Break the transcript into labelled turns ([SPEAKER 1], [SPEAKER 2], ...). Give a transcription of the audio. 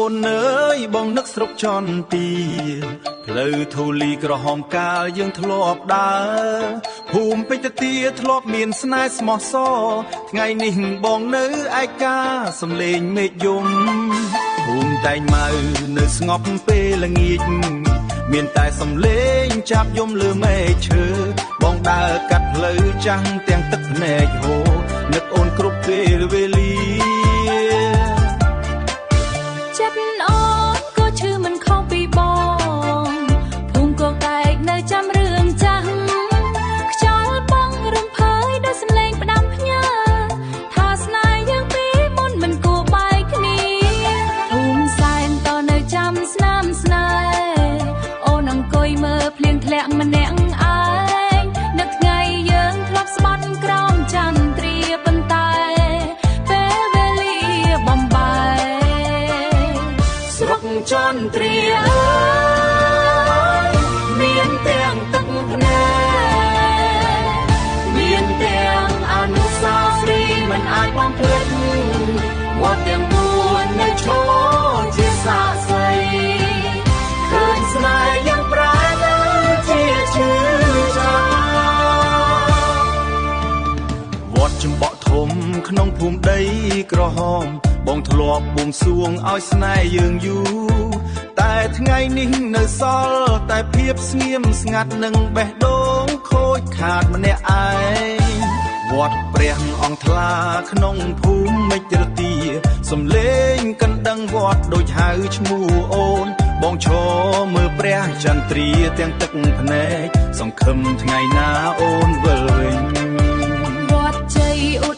[SPEAKER 1] นเนยบองนึกสรบจอนตีផ្លូវធូលីក្រហមកាលយើងធ្លាប់ដើរភូមិពេជ្រទាធ្លាប់មានស្នេហ៍ស្មោះសរថ្ងៃនេះបងនៅឯកាសំលេងមេឃយំភូមិតែងមកនៅស្ងប់ពេលល្ងាចមានតែសំលេងចាប់យំលើមេឃឈើបងដើរកាត់ផ្លូវចាំងទាំងទឹកភ្នែកហូរនឹកអូនគ្រប់ពេលវេលា
[SPEAKER 2] ចិត្តអូនក៏ឈឺមិនខុសពីបងភូមិក៏កែកនៅចាំរឿងចាស់ខ្យល់បងរំភើយដោយសំឡេងផ្ដាំផ្ញើថាស្នេហ៍យើងពីរមុនមិនគួរបែកគ្នាភូមិសែនតនៅចាំស្នាមស្នេហ៍អូនអង្គុយមើលភ្លៀងធ្លាក់ម្នាក់ឯងនឹកថ្ងៃយើងធ្លាប់ស្បត់ក្រោមចន្ទ្រាប៉ុន្តែពេលវេលាបំបែកស្រុកចន្ទ្រាមានទាំងទឹកភ្នែកមានទាំងអនុស្សាវរីយ៍មិនអាចបំភ្លេចវត្តទាំងពួននៅឈរជាសាក្សីឃើញស្នេហ៍យ៉ាងប្រែទៅជាឈឺចាំ
[SPEAKER 1] វត្តចំបក់ធំក្នុងភូមិដីក្រហមបងធ្លាប់បួងសួងឲ្យស្នេហ៍យើងយូរតែថ្ងៃនេះនៅសល់តែភាពស្ងៀមស្ងាត់និងបេះដូងខូចខាតម្នាក់ឯងវត្តព្រះអង្គថ្លាក្នុងភូមិមេជ្រទាសំលេងកណ្ដឹងវត្តដូចហៅឈ្មោះអូនបងឈរមើលព្រះចន្ទ្រាទាំងទឹកភ្នែកសង្ឃឹមថ្ងៃណាអូនវិលវិញ
[SPEAKER 2] វត្តជ័យឧ